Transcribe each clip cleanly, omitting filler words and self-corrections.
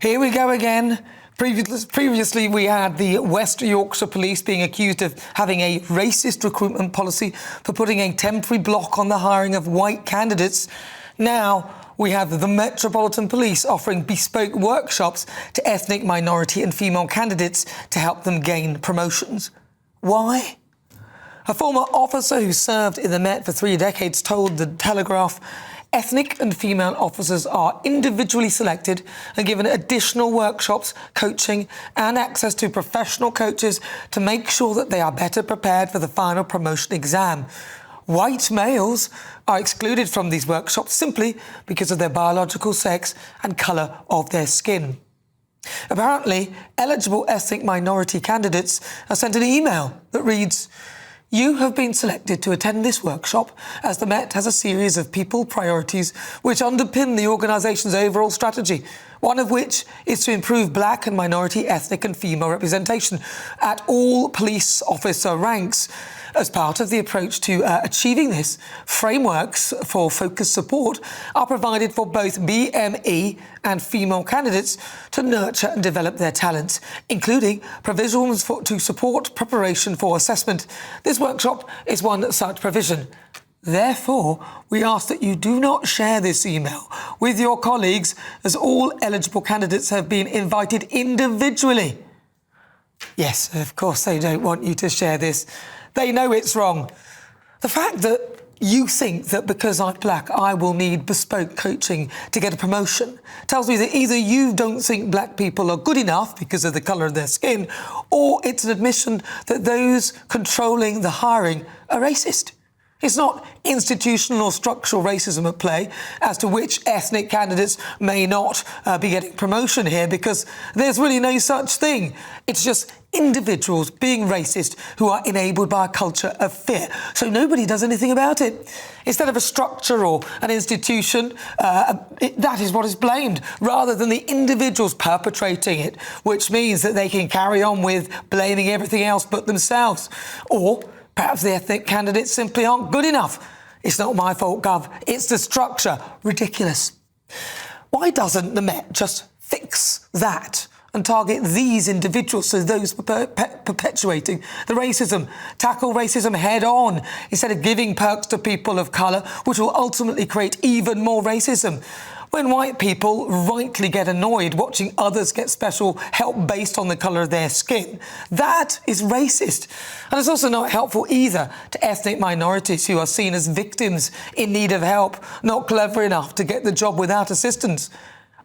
Here we go again. Previously, we had the West Yorkshire Police being accused of having a racist recruitment policy for putting a temporary block on the hiring of white candidates. Now, we have the Metropolitan Police offering bespoke workshops to ethnic, minority and female candidates to help them gain promotions. Why? A former officer who served in the Met for 3 decades told The Telegraph, ethnic and female officers are individually selected and given additional workshops, coaching and access to professional coaches to make sure that they are better prepared for the final promotion exam. White males are excluded from these workshops simply because of their biological sex and colour of their skin. Apparently, eligible ethnic minority candidates are sent an email that reads, "You have been selected to attend this workshop as the Met has a series of people priorities which underpin the organisation's overall strategy, one of which is to improve black and minority ethnic and female representation at all police officer ranks. As part of the approach to achieving this, frameworks for focused support are provided for both BME and female candidates to nurture and develop their talents, including provisions to support preparation for assessment. This workshop is one such provision. Therefore, we ask that you do not share this email with your colleagues, as all eligible candidates have been invited individually." Yes, of course they don't want you to share this. They know it's wrong. The fact that you think that because I'm black, I will need bespoke coaching to get a promotion tells me that either you don't think black people are good enough because of the colour of their skin, or it's an admission that those controlling the hiring are racist. It's not institutional or structural racism at play as to which ethnic candidates may not be getting promotion here, because there's really no such thing. It's just individuals being racist who are enabled by a culture of fear. So nobody does anything about it. Instead of a structure or an institution, that is what is blamed, rather than the individuals perpetrating it, which means that they can carry on with blaming everything else but themselves. Or perhaps the ethnic candidates simply aren't good enough. It's not my fault, Gov. It's the structure. Ridiculous. Why doesn't the Met just fix that and target these individuals, so those perpetuating the racism? Tackle racism head on instead of giving perks to people of colour, which will ultimately create even more racism. When white people rightly get annoyed watching others get special help based on the colour of their skin, that is racist. And it's also not helpful either to ethnic minorities who are seen as victims in need of help, not clever enough to get the job without assistance.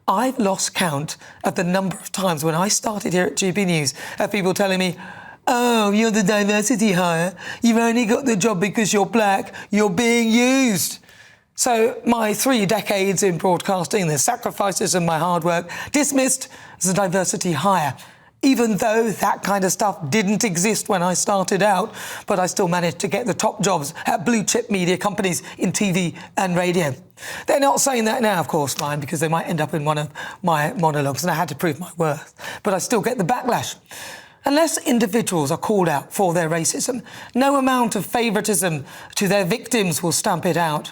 I've lost count of the number of times when I started here at GB News of people telling me, "Oh, you're the diversity hire. You've only got the job because you're black. You're being used." So my 3 decades in broadcasting, the sacrifices and my hard work, dismissed as a diversity hire, even though that kind of stuff didn't exist when I started out, but I still managed to get the top jobs at blue chip media companies in TV and radio. They're not saying that now, of course, mind, because they might end up in one of my monologues, and I had to prove my worth, but I still get the backlash. Unless individuals are called out for their racism, no amount of favouritism to their victims will stamp it out.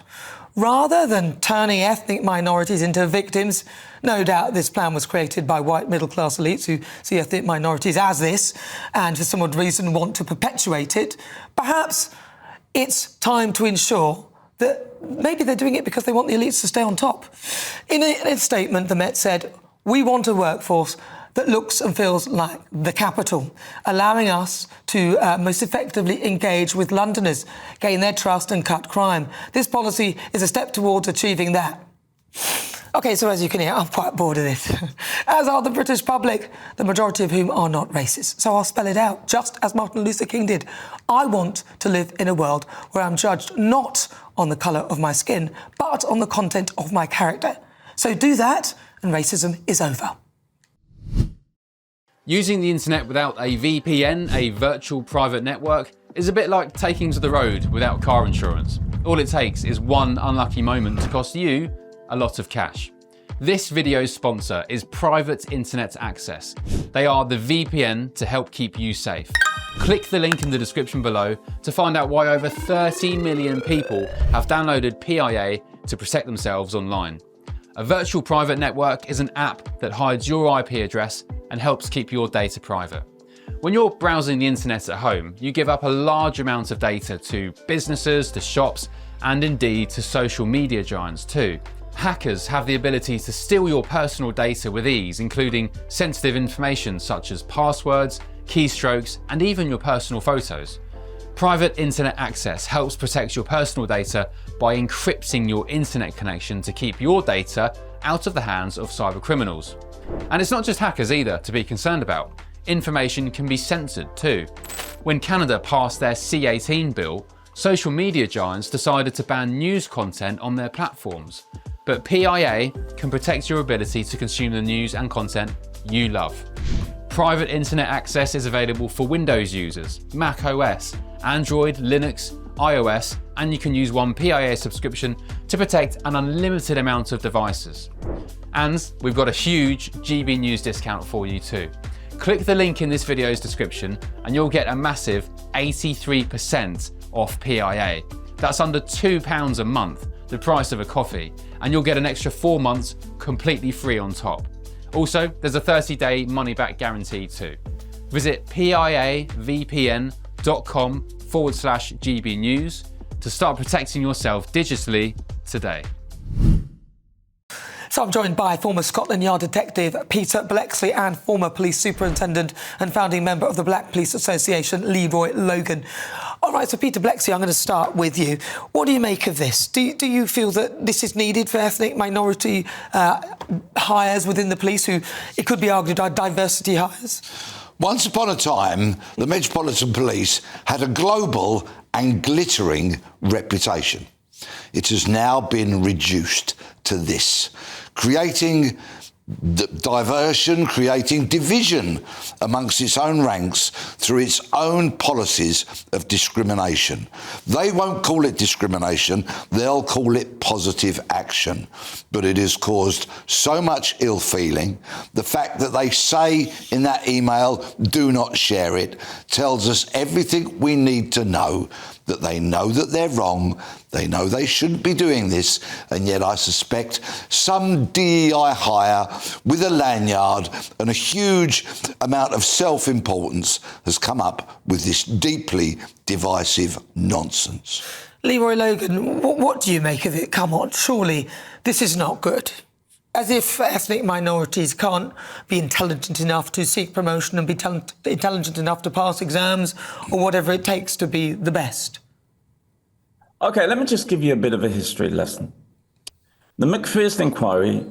Rather than turning ethnic minorities into victims, no doubt this plan was created by white middle-class elites who see ethnic minorities as this and for some odd reason want to perpetuate it. Perhaps it's time to ensure that maybe they're doing it because they want the elites to stay on top. In a statement, the Met said, "We want a workforce that looks and feels like the capital, allowing us to most effectively engage with Londoners, gain their trust and cut crime. This policy is a step towards achieving that." OK, so as you can hear, I'm quite bored of this. As are the British public, the majority of whom are not racist. So I'll spell it out, just as Martin Luther King did. I want to live in a world where I'm judged not on the colour of my skin, but on the content of my character. So do that, and racism is over. Using the internet without a VPN, a virtual private network, is a bit like taking to the road without car insurance. All it takes is one unlucky moment to cost you a lot of cash. This video's sponsor is Private Internet Access. They are the VPN to help keep you safe. Click the link in the description below to find out why over 30 million people have downloaded PIA to protect themselves online. A virtual private network is an app that hides your IP address and helps keep your data private. When you're browsing the internet at home, you give up a large amount of data to businesses, to shops, and indeed to social media giants too. Hackers have the ability to steal your personal data with ease, including sensitive information such as passwords, keystrokes, and even your personal photos. Private internet access helps protect your personal data by encrypting your internet connection to keep your data out of the hands of cyber criminals. And it's not just hackers either to be concerned about. Information can be censored too. When Canada passed their C-18 bill, social media giants decided to ban news content on their platforms. But PIA can protect your ability to consume the news and content you love. Private internet access is available for Windows users, Mac OS, Android, Linux, iOS, and you can use one PIA subscription to protect an unlimited amount of devices. And we've got a huge GB News discount for you too. Click the link in this video's description and you'll get a massive 83% off PIA. That's under £2 a month, the price of a coffee, and you'll get an extra 4 months completely free on top. Also, there's a 30-day money-back guarantee too. Visit piavpn.com/GB News to start protecting yourself digitally today. So I'm joined by former Scotland Yard detective Peter Blexley and former police superintendent and founding member of the Black Police Association, Leroy Logan. All right, so Peter Blexley, I'm going to start with you. What do you make of this? Do you feel that this is needed for ethnic minority hires within the police, who it could be argued are diversity hires? Once upon a time, the Metropolitan Police had a global and glittering reputation. It has now been reduced to this, creating diversion, creating division amongst its own ranks through its own policies of discrimination. They won't call it discrimination, they'll call it positive action. But it has caused so much ill feeling. The fact that they say in that email, do not share it, tells us everything we need to know, that they know that they're wrong, they know they shouldn't be doing this, and yet I suspect some DEI hire with a lanyard and a huge amount of self-importance has come up with this deeply divisive nonsense. Leroy Logan, what do you make of it? Come on, surely this is not good. As if ethnic minorities can't be intelligent enough to seek promotion and be intelligent enough to pass exams or whatever it takes to be the best. OK, let me just give you a bit of a history lesson. The McPherson inquiry,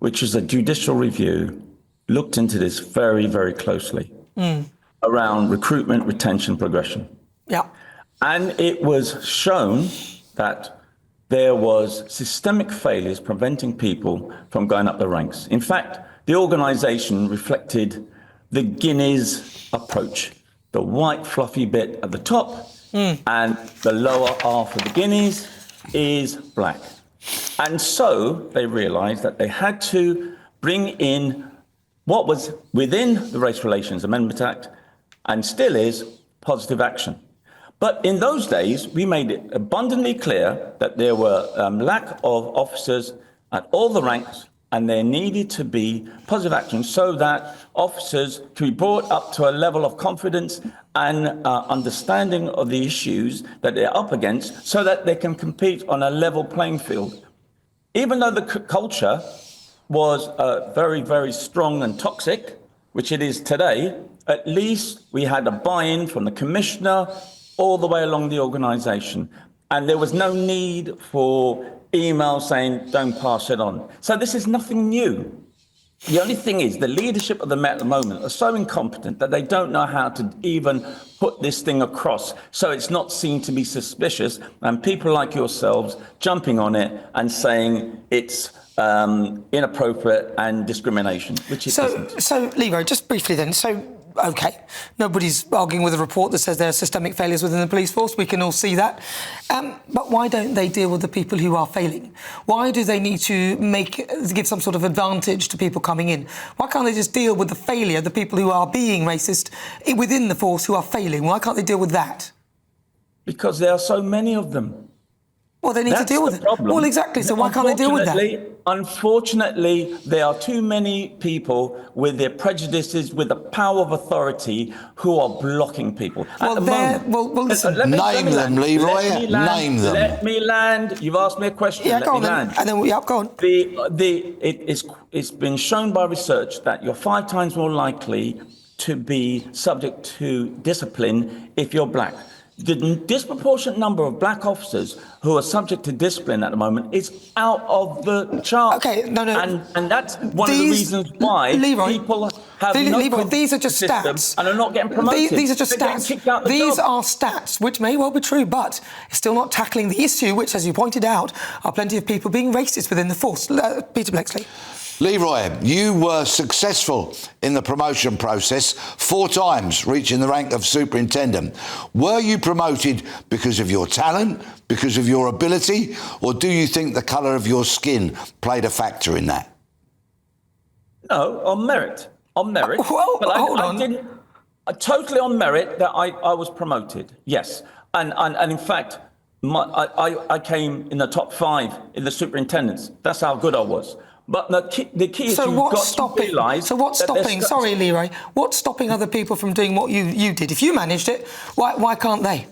which is a judicial review, looked into this very, very closely around recruitment, retention, progression. Yeah. And it was shown that there was systemic failures preventing people from going up the ranks. In fact, the organisation reflected the Guinness approach, the white fluffy bit at the top and the lower half of the Guinness is black. And so they realised that they had to bring in what was within the Race Relations Amendment Act and still is positive action. But in those days, we made it abundantly clear that there were lack of officers at all the ranks, and there needed to be positive action so that officers could be brought up to a level of confidence and understanding of the issues that they're up against so that they can compete on a level playing field. Even though the culture was very, very strong and toxic, which it is today, at least we had a buy-in from the commissioner all the way along the organisation. And there was no need for emails saying, don't pass it on. So this is nothing new. The only thing is the leadership of the Met at the moment are so incompetent that they don't know how to even put this thing across so it's not seen to be suspicious, and people like yourselves jumping on it and saying it's inappropriate and discrimination, which it isn't. So, Leroy, just briefly then, OK, nobody's arguing with a report that says there are systemic failures within the police force. We can all see that. But why don't they deal with the people who are failing? Why do they need to give some sort of advantage to people coming in? Why can't they just deal with the failure, the people who are being racist within the force who are failing? Why can't they deal with that? Because there are so many of them. Well, they need to That's deal the with it. problem. Well, exactly. So why can't they deal with that? Unfortunately, there are too many people with their prejudices, with the power of authority, who are blocking people at the moment. Well, listen. Name them, Leroy. Name them. Let me land. You've asked me a question. Yeah, Let go me on then. land. And then, go on. It's been shown by research that you're 5 times more likely to be subject to discipline if you're black. The disproportionate number of black officers who are subject to discipline at the moment is out of the chart. Okay, no. And that's one of the reasons why people have Leroy, these are just stats. And are not getting promoted. These are just They're stats. getting kicked out the These job. are stats, which may well be true, but it's still not tackling the issue, which, as you pointed out, are plenty of people being racist within the force. Peter Blexley. Leroy, you were successful in the promotion process 4 times, reaching the rank of superintendent. Were you promoted because of your talent, because of your ability, or do you think the colour of your skin played a factor in that? No, on merit. On merit. Well, but hold I on. didn't. Totally on merit that I was promoted. Yes. And in fact, I came in the top 5 in the superintendents. That's how good I was. But the key is you've got to realise. So what's stopping? Sorry, Leroy. What's stopping other people from doing what you did? If you managed it, why can't they?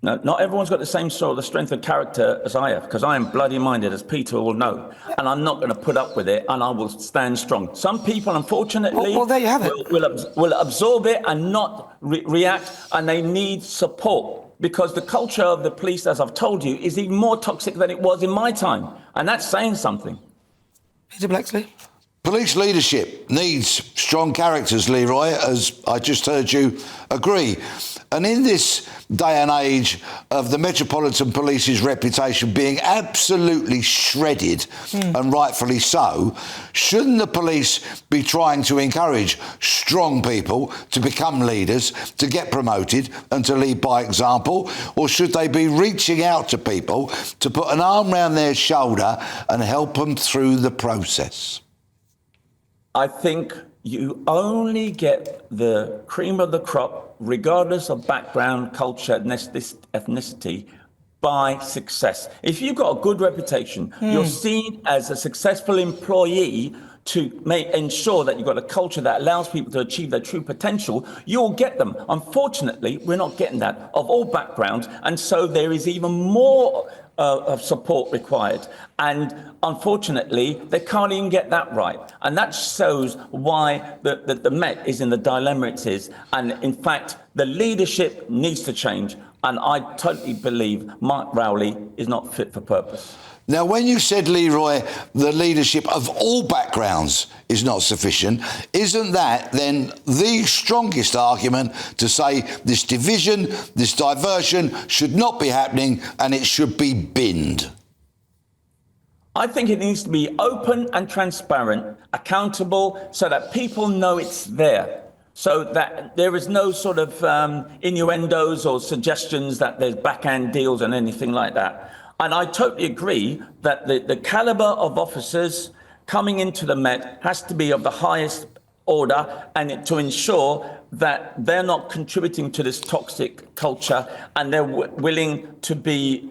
No, not everyone's got the same sort of the strength of character as I have, because I am bloody minded, as Peter will know, and I'm not going to put up with it, and I will stand strong. Some people, unfortunately, well there you have it. will absorb it and not react, and they need support. Because the culture of the police, as I've told you, is even more toxic than it was in my time, and that's saying something. Peter Blexley. Police leadership needs strong characters, Leroy, as I just heard you agree. And in this day and age of the Metropolitan Police's reputation being absolutely shredded, and rightfully so, shouldn't the police be trying to encourage strong people to become leaders, to get promoted and to lead by example? Or should they be reaching out to people to put an arm around their shoulder and help them through the process? I think you only get the cream of the crop, regardless of background, culture, ethnicity, by success. If you've got a good reputation, you're seen as a successful employee to ensure that you've got a culture that allows people to achieve their true potential, you'll get them. Unfortunately, we're not getting that of all backgrounds, and so there is even more of support required. And unfortunately, they can't even get that right. And that shows why the Met is in the dilemma it is. And in fact, the leadership needs to change. And I totally believe Mark Rowley is not fit for purpose. Now, when you said, Leroy, the leadership of all backgrounds is not sufficient, isn't that then the strongest argument to say this division, this diversion should not be happening and it should be binned? I think it needs to be open and transparent, accountable, so that people know it's there. So that there is no sort of innuendos or suggestions that there's backhand deals and anything like that. And I totally agree that the caliber of officers coming into the Met has to be of the highest order, and to ensure that they're not contributing to this toxic culture and they're willing to be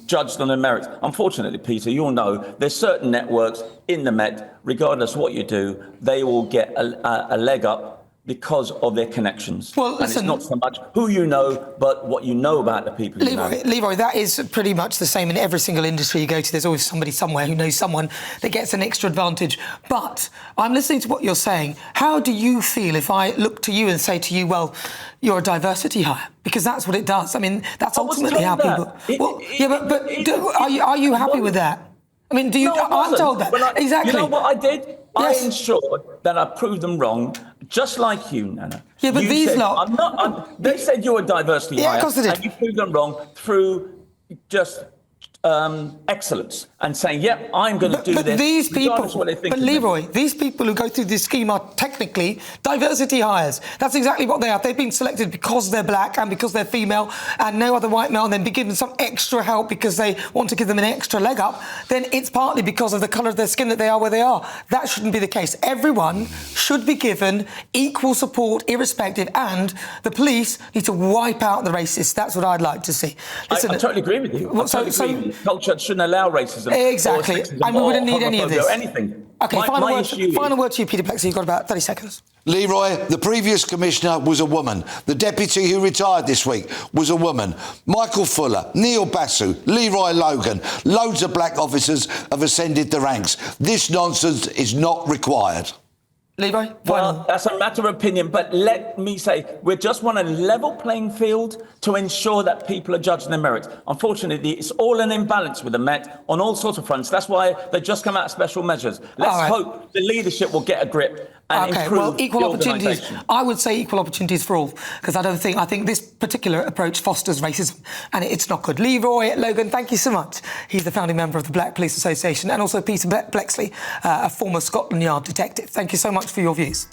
judged on their merits. Unfortunately, Peter, you'll know there's certain networks in the Met, regardless of what you do, they will get a leg up because of their connections. Well, listen, and it's not so much who you know, but what you know about the people you know. Leroy, that is pretty much the same in every single industry you go to. There's always somebody somewhere who knows someone that gets an extra advantage. But I'm listening to what you're saying. How do you feel if I look to you and say to you, well, you're a diversity hire? Because that's what it does. I mean, that's ultimately how people... Are you happy with that? I mean, do you... No, I'm told that. Exactly. You know what I did? Yes. I ensured that I proved them wrong, just like you, Nana. Yeah, but these said, lot... they said you were a diversity hire, of course they did. and you proved them wrong through just excellence and saying, yep, I'm going to do but this. These people, regardless of what they think but of me. Leroy, these people who go through this scheme are technically diversity hires. That's exactly what they are. They've been selected because they're black and because they're female and no other white male, and then be given some extra help because they want to give them an extra leg up. Then it's partly because of the colour of their skin that they are where they are. That shouldn't be the case. Everyone should be given equal support, irrespective, and the police need to wipe out the racists. That's what I'd like to see. Listen, I totally agree with you. Culture shouldn't allow racism. Exactly. Or sexism, and we wouldn't or need any of this. Or anything. OK, final word to you, Peter Plexi. You've got about 30 seconds. Leroy, the previous commissioner was a woman. The deputy who retired this week was a woman. Michael Fuller, Neil Basu, Leroy Logan, loads of black officers have ascended the ranks. This nonsense is not required. Leroy? Well, that's a matter of opinion, but let me say, we just want a level playing field to ensure that people are judged on their merits. Unfortunately, it's all an imbalance with the Met on all sorts of fronts. That's why they just come out with special measures. Let's hope the leadership will get a grip and improve equal the opportunities. I would say equal opportunities for all, because I think this particular approach fosters racism, and it's not good. Leroy Logan, thank you so much. He's the founding member of the Black Police Association, and also Peter Plexley, a former Scotland Yard detective. Thank you so much for your views.